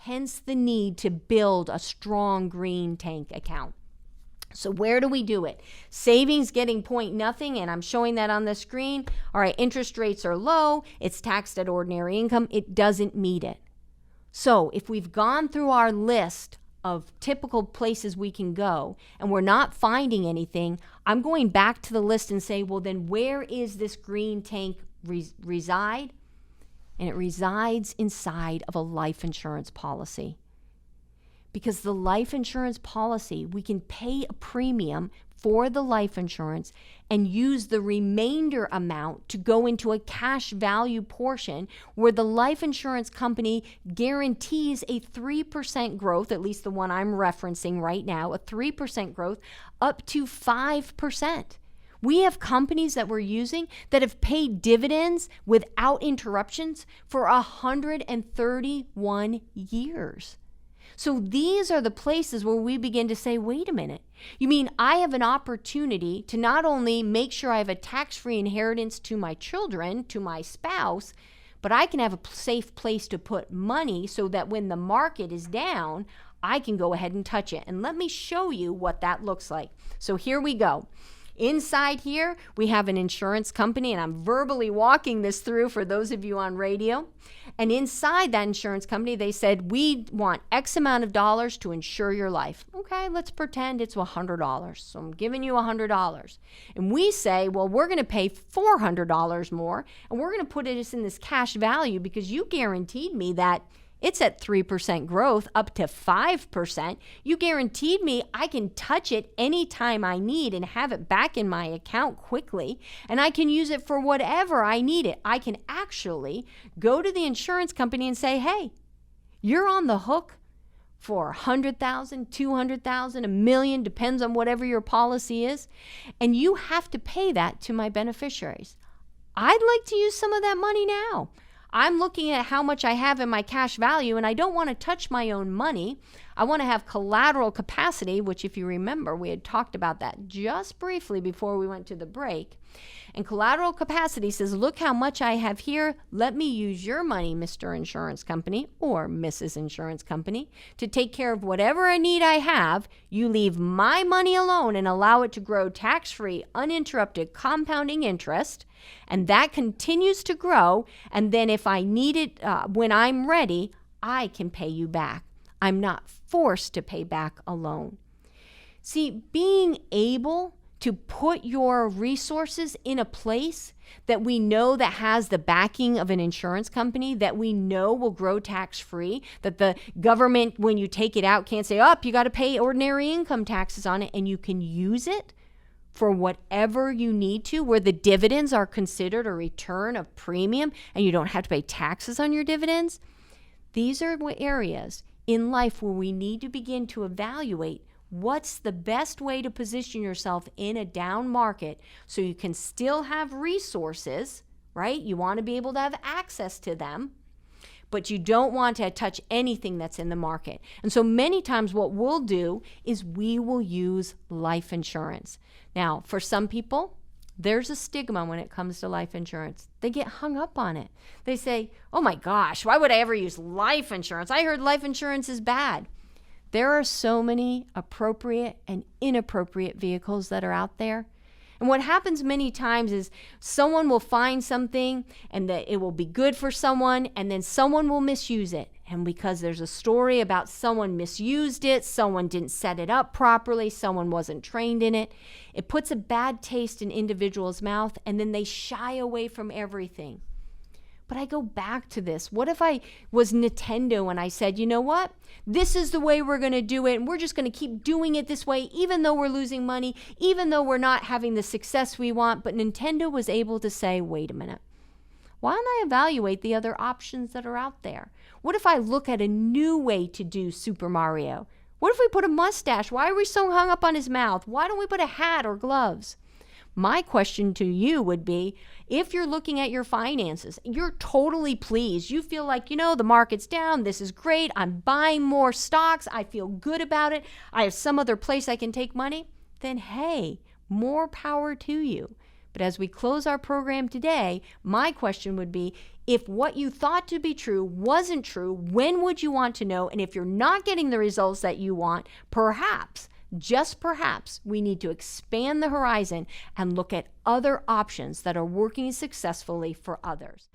hence the need to build a strong green tank account. So where do we do it? Savings getting point nothing, and I'm showing that on the screen. All right, interest rates are low. It's taxed at ordinary income. It doesn't meet it. So if we've gone through our list of typical places we can go and we're not finding anything, I'm going back to the list and say, well, then where is this green tank reside? And it resides inside of a life insurance policy. Because the life insurance policy, we can pay a premium for the life insurance and use the remainder amount to go into a cash value portion where the life insurance company guarantees a 3% growth, at least the one I'm referencing right now, a 3% growth up to 5%. We have companies that we're using that have paid dividends without interruptions for 131 years. So these are the places where we begin to say, wait a minute, you mean I have an opportunity to not only make sure I have a tax-free inheritance to my children, to my spouse, but I can have a safe place to put money so that when the market is down, I can go ahead and touch it. And let me show you what that looks like. So here we go. Inside here, we have an insurance company, and I'm verbally walking this through for those of you on radio. And inside that insurance company, they said, we want X amount of dollars to insure your life. Okay, let's pretend it's $100. So I'm giving you $100. And we say, well, we're going to pay $400 more, and we're going to put it in this cash value because you guaranteed me that it's at 3% growth up to 5%. You guaranteed me I can touch it anytime I need and have it back in my account quickly, and I can use it for whatever I need it. I can actually go to the insurance company and say, hey, you're on the hook for $100,000, $200,000, $1 million, depends on whatever your policy is, and you have to pay that to my beneficiaries. I'd like to use some of that money now. I'm looking at how much I have in my cash value, and I don't want to touch my own money. I want to have collateral capacity, which, if you remember, we had talked about that just briefly before we went to the break. And collateral capacity says, look how much I have here. Let me use your money, Mr. Insurance Company or Mrs. Insurance Company, to take care of whatever need I have. You leave my money alone and allow it to grow tax-free, uninterrupted, compounding interest. And that continues to grow. And then if I need it when I'm ready, I can pay you back. I'm not forced to pay back alone. See, being able to put your resources in a place that we know that has the backing of an insurance company, that we know will grow tax-free, that the government, when you take it out, can't say, oh, you got to pay ordinary income taxes on it, and you can use it for whatever you need to, where the dividends are considered a return of premium and you don't have to pay taxes on your dividends. These are areas in life where we need to begin to evaluate what's the best way to position yourself in a down market so you can still have resources, right? You want to be able to have access to them, but you don't want to touch anything that's in the market. And so many times what we'll do is we will use life insurance. Now, for some people, there's a stigma when it comes to life insurance. They get hung up on it. They say, oh my gosh, why would I ever use life insurance? I heard life insurance is bad. There are so many appropriate and inappropriate vehicles that are out there. And what happens many times is someone will find something and that it will be good for someone, and then someone will misuse it. And because there's a story about someone misused it, someone didn't set it up properly, someone wasn't trained in it, it puts a bad taste in individuals' mouth, and then they shy away from everything. But I go back to this. What if I was Nintendo and I said, you know what? This is the way we're going to do it, and we're just going to keep doing it this way, even though we're losing money, even though we're not having the success we want. But Nintendo was able to say, wait a minute. Why don't I evaluate the other options that are out there? What if I look at a new way to do Super Mario? What if we put a mustache? Why are we so hung up on his mouth? Why don't we put a hat or gloves? My question to you would be, if you're looking at your finances, you're totally pleased. You feel like, the market's down. This is great. I'm buying more stocks. I feel good about it. I have some other place I can take money. Then, hey, more power to you. But as we close our program today, my question would be, if what you thought to be true wasn't true, when would you want to know? And if you're not getting the results that you want, perhaps, just perhaps, we need to expand the horizon and look at other options that are working successfully for others.